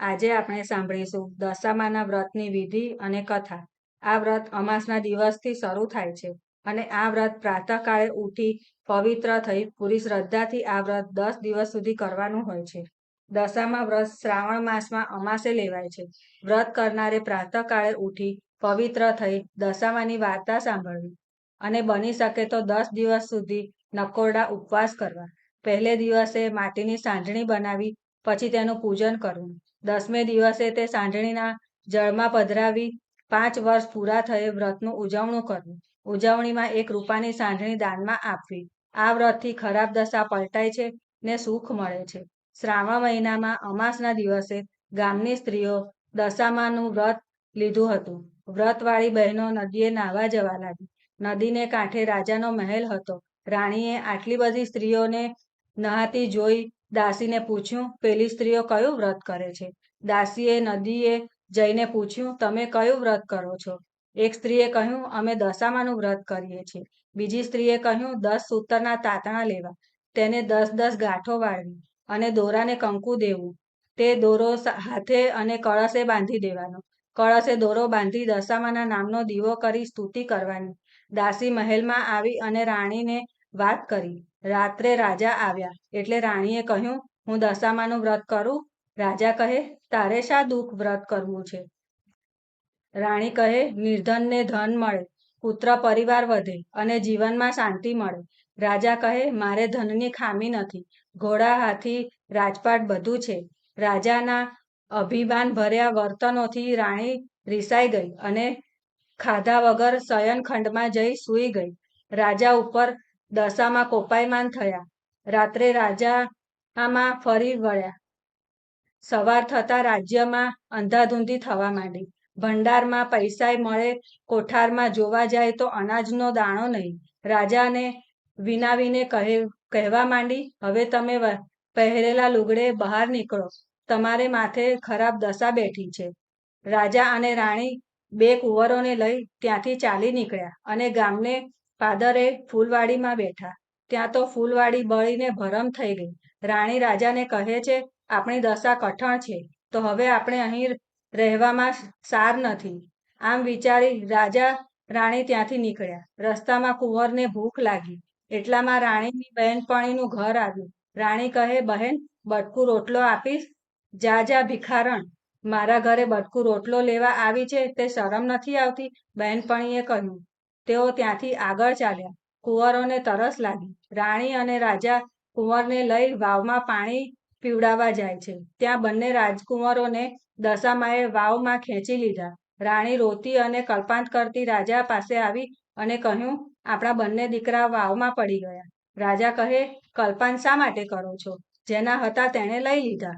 આજે આપણે સાંભળીશું દશામાના વ્રતની વિધિ અને કથા। આ વ્રત અમાસના દિવસથી શરૂ થાય છે અને આ વ્રત પ્રાતઃકાળે ઉઠી પવિત્ર થઈ પૂરી શ્રદ્ધાથી આ વ્રત 10 દિવસ સુધી કરવાનું હોય છે। દશામા વ્રત શ્રાવણ માસમાં અમાસે લેવાય છે। વ્રત કરનારે પ્રાતઃકાળે ઉઠી પવિત્ર થઈ દશામાની વાર્તા સાંભળવી અને બની શકે તો 10 દિવસ સુધી નકોરડા ઉપવાસ કરવા। પહેલે દિવસે માટીની સાંઢણી બનાવી પછી તેનું પૂજન કરવું। 10મે દિવસે તે સાંઢણીના જળમાં પધરાવી 5 વર્ષ પૂરા થયે વ્રતનું ઉજવણું કરવું। ઉજવણીમાં 1 રૂપાની સાંઢણી દાનમાં આપવી। આ વ્રતથી ખરાબ દશા પલટાય છે ને સુખ મળે છે। શ્રાવણ મહિનામાં અમાસના દિવસે ગામની સ્ત્રીઓ દશામાનું વ્રત લીધું હતું। વ્રતવાળી બહેનો નદીએ નાહવા જવા લાગી। નદીને કાંઠે રાજાનો મહેલ હતો। રાણીએ આટલી બધી સ્ત્રીઓને નહાતી જોઈ દાસીને પૂછ્યું, પેલી સ્ત્રીઓ કયું વ્રત કરે છે? દાસીએ નદીએ જઈને પૂછ્યું, તમે કયું વ્રત કરો છો? એક સ્ત્રીએ કહ્યું, અમે દશામાનું વ્રત કરીએ છીએ। બીજી સ્ત્રીએ કહ્યું, 10 સૂતરના તાતણા લેવા, તેને 10-10 ગાંઠો વાળવી અને દોરાને કંકુ દેવું। તે દોરો હાથે અને કળશે બાંધી દેવાનો। કળશે દોરો બાંધી દશામાના નામનો દીવો કરી સ્તુતિ કરવાની। દાસી મહેલમાં આવી અને રાણીને વાત કરી। રાત્રે રાજા આવ્યા એટલે રાણીએ કહ્યું, હું દશામાનું વ્રત કરું? રાજા કહે, તારે શા દુઃખ વ્રત કરવું છે? રાણી કહે, નિર્ધનને ધન મળે, પુત્ર પરિવાર વધે અને જીવનમાં શાંતિ મળે। રાજા કહે, મારે ધનની ખામી નથી, ઘોડા હાથી રાજપાટ બધું છે। રાજાના અભિમાન ભર્યા વર્તનોથી રાણી રીસાઈ ગઈ અને ખાધા વગર શયનખંડમાં જઈ સૂઈ ગઈ। રાજા ઉપર દશામાં કોપાયમાન થયા। રાત્રે રાજામાં ફરી વળ્યા। સવાર થતાં રાજ્યમાં અંધાધૂંધી થવા માંડી। ભંડારમાં પૈસાય મળે, કોઠારમાં જોવા જાય તો અનાજનો દાણો નહીં। રાજાને વિનાવીને કહેવા માંડી, હવે તમે પહેરેલા લુગડે બહાર નીકળો, તમારે માથે ખરાબ દશા બેઠી છે। રાજા અને રાણી 2 કુંવરોને લઈ ત્યાંથી ચાલી નીકળ્યા અને ગામને પાદરે ફૂલવાડીમાં બેઠા। ત્યાં તો ફૂલવાડી બળીને ભરમ થઈ ગઈ। રાણી રાજાને કહે છે, આપણી દશા કઠણ છે તો હવે આપણે અહીં રહેવામાં સાર નથી। આમ વિચારી રાજા રાણી ત્યાંથી નીકળ્યા। રસ્તામાં કુંવરને ભૂખ લાગી એટલામાં રાણીની બહેનપણીનું ઘર આવ્યું। રાણી કહે, બહેન, બટકું રોટલો આપીશ? જા જા ભિખારણ, મારા ઘરે બટકું રોટલો લેવા આવી છે તે શરમ નથી આવતી? બહેનપણીએ કહ્યું। તેઓ ત્યાંથી આગળ ચાલ્યા। કુંવરોને તરસ લાગી। રાણી અને રાજા કુંવરને લઈ વાવમાં પાણી પીવડાવવા જાય છે। ત્યાં બંને રાજકુંવરોને દશામાએ વાવમાં ખેંચી લીધા। રાણી રોતી અને કલ્પાંત કરતી રાજા પાસે આવી અને કહ્યું, આપણા બંને દીકરા વાવમાં પડી ગયા। રાજા કહે, કલ્પાંત શા માટે કરો છો? જેના હતા તેણે લઈ લીધા।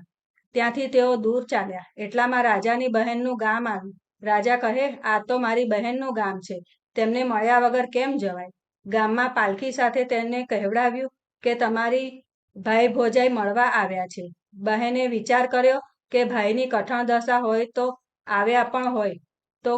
ત્યાંથી તેઓ દૂર ચાલ્યા। એટલામાં રાજાની બહેનનું ગામ આવ્યું। રાજા કહે, આ તો મારી બહેનનું ગામ છે, તેમને મળ્યા વગર કેમ જવાય? ગામમાં પાલખી સાથે તેને કહેવડાવ્યું કે તમારી ભાઈ ભોજાઈ મળવા આવ્યા છે। બહેને વિચાર કર્યો કે ભાઈની કઠણ દશા હોય તો આવ્યા પણ હોય તો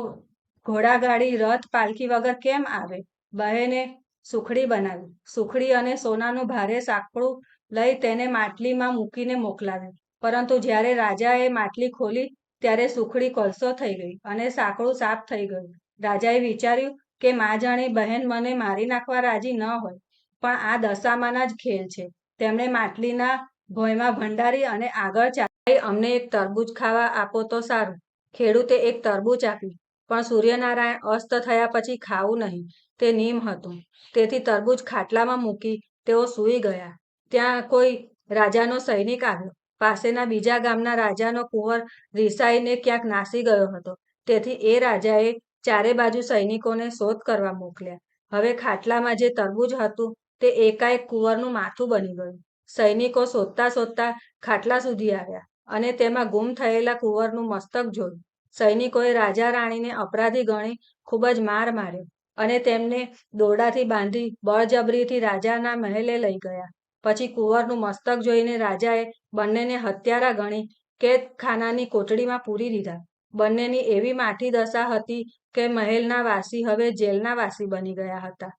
ઘોડાગાડી રથ પાલખી વગર કેમ આવે? બહેને સુખડી બનાવી। સુખડી અને સોનાનું ભારે સાંકળું લઈ તેને માટલીમાં મૂકીને મોકલાવ્યું। પરંતુ જ્યારે રાજાએ માટલી ખોલી ત્યારે સુખડી કોલસો થઈ ગઈ અને સાંકળું સાફ થઈ ગયું। રાજાએ વિચાર્યું કે માં જાણે બહેન મને મારી નાખવા રાજી ન હોય, પણ આ દશામાના જ ખેલ છે। તેમણે માટલીના ભોંયમાં ભંડારી અને આગળ ચાલી, અમને એક તરબૂચ ખાવા આપો તો સારું। ખેડૂતે એક તરબૂચ આપ્યું, પણ સૂર્યનારાયણ અસ્ત થયા પછી ખાવું નહીં, તે નિયમ હતું। તેથી તરબૂચ ખાટલામાં મૂકી તેઓ સૂઈ ગયા। ત્યાં કોઈ રાજાનો સૈનિક આવ્યો। પાસેના બીજા ગામના રાજાનો કુંવર રીસાઈને ક્યાંક નાસી ગયો હતો। તેથી એ રાજાએ ચારે બાજુ સૈનિકોને શોધ કરવા મોકલ્યા। હવે ખાટલામાં જે તરબૂચ હતું તે એકાએક કુંવરનું માથું બની ગયું। સૈનિકો શોધતા શોધતા ખાટલા સુધી આવ્યા અને તેમાં ગુમ થયેલા કુંવરનું મસ્તક જોયું। સૈનિકોએ રાજા રાણીને અપરાધી ગણી ખૂબ જ માર માર્યો અને તેમને દોરડાથી બાંધી બળજબરીથી રાજાના મહેલે લઈ ગયા। પછી કુંવરનું મસ્તક જોઈને રાજાએ બંનેને હત્યારા ગણી કેદખાનાની કોટડીમાં પૂરી દીધા। બંનેની એવી માઠી દશા હતી કે મહેલના વાસી હવે જેલના વાસી બની ગયા હતા।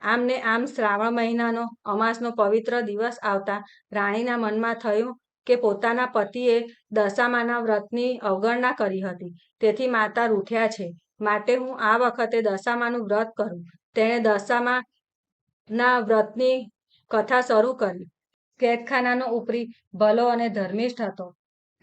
આમ ને આમ શ્રાવણ મહિનાનો અમાસનો પવિત્ર દિવસ આવતા રાણીના મનમાં થયું કે પોતાના પતિએ દશામાના વ્રતની અવગણના કરી હતી, તેથી માતા રૂઠ્યા છે, માટે હું આ વખતે દશામાનું વ્રત કરું. તેણે દશામાના વ્રતની કથા શરૂ કરી. કેદખાનાનો ઉપરી ભલો અને ધર્મિષ્ઠ હતો,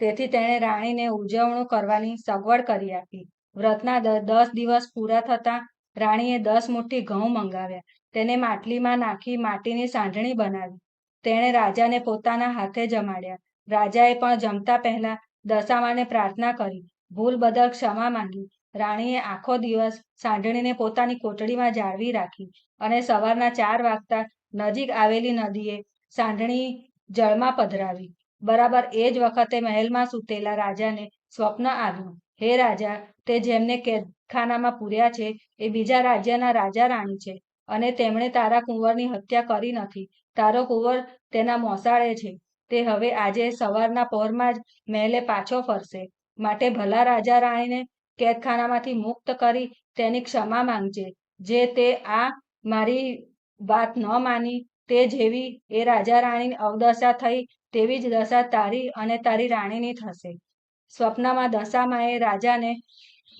તેથી તેણે રાણીને ઉજવણું કરવાની સગવડ કરી આપી. વ્રતના 10 દિવસ પૂરા થતાં રાણીએ 10 મુઠ્ઠી ઘઉં મંગાવ્યા. તેને માટલીમાં નાખી માટીની સાંઢણી બનાવી. તેણે રાજાને પોતાના હાથે જમાડ્યા. રાજાએ પણ જમતા પહેલા દશામાને પ્રાર્થના કરી, ભૂલ બદલ ક્ષમા માંગી. રાણીએ આખો દિવસ સાંઢણીને પોતાની કોટડીમાં જાળવી રાખી અને સવારના 4 વાગતા નજીક આવેલી નદીએ સાંઢણી જળમાં પધરાવી. બરાબર એ જ વખતે મહેલમાં સૂતેલા રાજાને સ્વપ્ન આવ્યું. હે રાજા, તે જેમને કેદખાનામાં પૂર્યા છે એ બીજા રાજ્યના રાજા રાણી છે, અને તેમણે તારા કુંવરની હત્યા કરી નથી. તારો કુંવર તેના મોસાળે છે. તે હવે આજે સવારના પહોરમાં જ મહેલે પાછો ફરશે. માટે ભલા રાજા રાણીને કેદખાનામાંથી મુક્ત કરી તેની ક્ષમા માંગજે. જે તે આ મારી વાત ન માની તે જેવી એ રાજા રાણીની અવદશા થઈ તેવી જ દશા તારી અને તારી રાણીની થશે. સ્વપ્નમાં દશામાએ રાજાને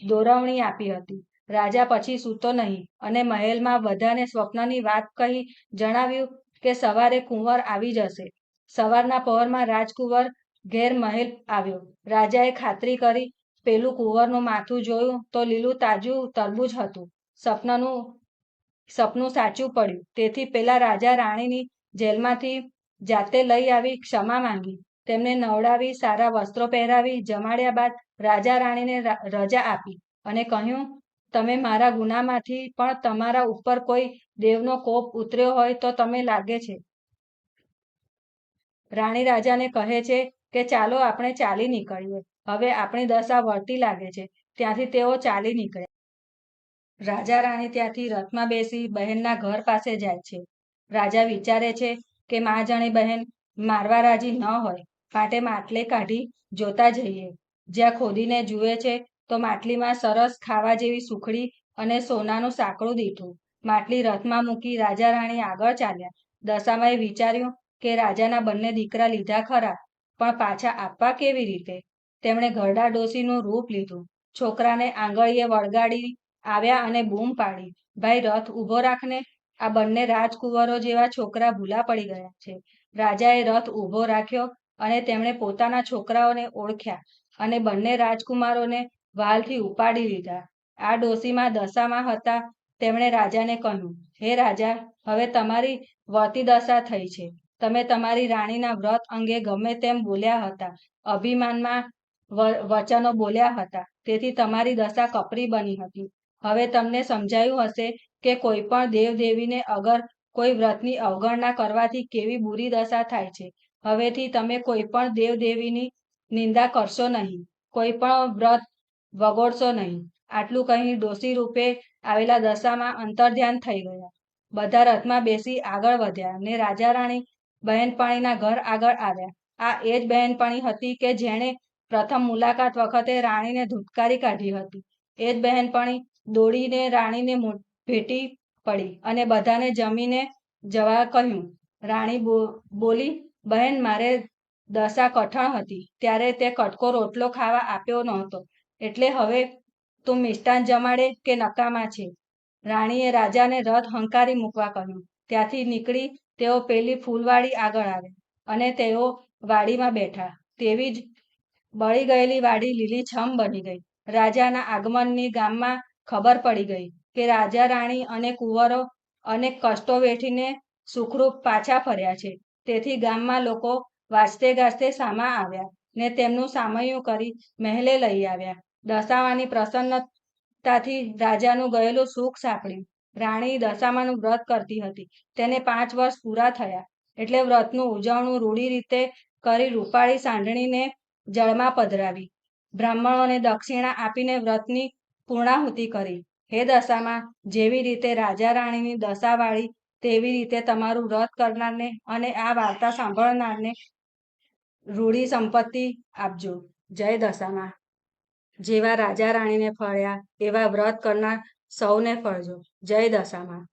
દોરવણી આપી હતી. રાજા પછી સૂતો નહીં અને મહેલમાં બધાને સ્વપ્નની વાત કહી જણાવ્યું કે સવારે કુંવર આવી જશે. સવારના પહોરમાં રાજકુંવર ઘેર મહેલ આવ્યો. રાજાએ ખાતરી કરી પેલું કુંવરનું માથું જોયું તો લીલું તાજું તરબૂચ હતું. સપનું સાચું પડ્યું, તેથી પેલા રાજા રાણીની જેલમાંથી જાતે લઈ આવી ક્ષમા માંગી. તેમને નવડાવી સારા વસ્ત્રો પહેરાવી જમાડ્યા બાદ રાજા રાણીને રજા આપી અને કહ્યું, તમે મારા ગુનામાંથી પણ તમારા ઉપર કોઈ દેવનો કોપ ઉતર્યો હોય તો તમે લાગે છે. રાણી રાજાને કહે છે કે ચાલો આપણે ચાલી નીકળીએ. હવે આપણી દશા વળતી લાગે છે. ત્યાંથી તેઓ ચાલી નીકળ્યા. રાજા રાણી ત્યાંથી રથમાં બેસી બહેનના ઘર પાસે જાય છે. રાજા વિચારે છે કે જાણે બહેન મારવા રાજી ન હોય, માટે માટલે કાઢી જોતા જઈએ. જ્યાં ખોદીને જુએ છે તો માટલીમાં સરસ ખાવા જેવી સુખડી અને સોનાનું સાંકળું દીઠું. માટલી રથમાં મૂકી રાજા રાણી આગળ ચાલ્યા. દશામાએ વિચાર્યું કે રાજાના બંને દીકરા લીધા ખરા, પણ પાછા આપવા કેવી રીતે? તેમણે ઘરડા ડોશીનું રૂપ લીધું. છોકરાને આંગળીએ વળગાડી આવ્યા અને બૂમ પાડી, ભાઈ રથ ઊભો રાખને. આ બંને રાજકુંવરો જેવા છોકરા ભૂલા પડી ગયા છે. રાજાએ રથ ઊભો રાખ્યો અને તેમણે પોતાના છોકરાઓને ઓળખ્યા અને બંને રાજકુમારોને વાલથી ઉપાડી લીધા. આ ડોશીમાં દશામાં હતા. તેમણે રાજાને કહ્યું, હે રાજા, હવે તમારી વળતી દશા થઈ છે. તમે તમારી રાણીના વ્રત અંગે ગમે તેમ બોલ્યા હતા, અભિમાનમાં વચનો બોલ્યા હતા, તેથી તમારી દશા કપરી બની હતી. હવે તમને સમજાયું હશે કે કોઈ પણ દેવદેવીને અગર કોઈ વ્રતની અવગણના કરવાથી કેવી બુરી દશા થાય છે. હવેથી તમે કોઈ પણ દેવદેવીની નિંદા કરશો નહીં, કોઈ પણ વ્રત વગોડશો નહીં. આટલું કહી ડોશી રૂપે આવેલા દશામાં અંતર્ધ્યાન થઈ ગયા. બધા રથમાં બેસી આગળ વધ્યા ને રાજા રાણી બહેનપણીના ઘર આગળ આવ્યા. આ એ જ બહેનપણી હતી કે જેણે પ્રથમ મુલાકાત વખતે રાણીને ધુત્કારી કાઢી હતી. એ જ બહેનપણી દોડીને રાણીને ભેટી પડી અને બધાને જમીને જવા કહ્યું. રાણી બોલી, બહેન, મારે દશા કઠણ હતી ત્યારે તે કટકો રોટલો ખાવા આપ્યો નહોતો, એટલે હવે તું મિષ્ટાન જમાડે કે નકામા છે? રાણીએ રાજાને રથ હંકારી મૂકવા કહ્યું. ત્યાંથી નીકળી તેઓ પેલી ફૂલવાડી આગળ આવ્યા અને તેઓ વાડીમાં બેઠા. તેવી જ બળી ગયેલી વાડી લીલીછમ બની ગઈ. રાજાના આગમનની ગામમાં ખબર પડી ગઈ કે રાજા રાણી અને કુંવરો અનેક કષ્ટો વેઠીને સુખરૂપ પાછા ફર્યા છે. તેથી ગામમાં લોકો વાજતે ગાજતે સામા આવ્યા ને તેમનું સામૈયું કરી મહેલે લઈ આવ્યા. દશામાની પ્રસન્નતાથી રાજાનું ગયેલું સુખ સાંપડ્યું. રાણી દશામાનું વ્રત કરતી હતી. તેને 5 વર્ષ પૂરા થયા એટલે વ્રતનું ઉજવણું રૂઢી રીતે કરી રૂપાળી સાંઢણીને જળમાં પધરાવી. બ્રાહ્મણોને દક્ષિણા આપીને વ્રતની પૂર્ણાહુતિ કરી. હે દશામાં, જેવી રીતે રાજા રાણીની દશા વાળી તેવી રીતે તમારું વ્રત કરનારને અને આ વાર્તા સાંભળનારને રૂઢી સંપત્તિ આપજો. જય દશામાં. જેવા રાજા રાણીને ફળ્યા એવા વ્રત કરનાર સૌને ફળજો. જય દશામાં.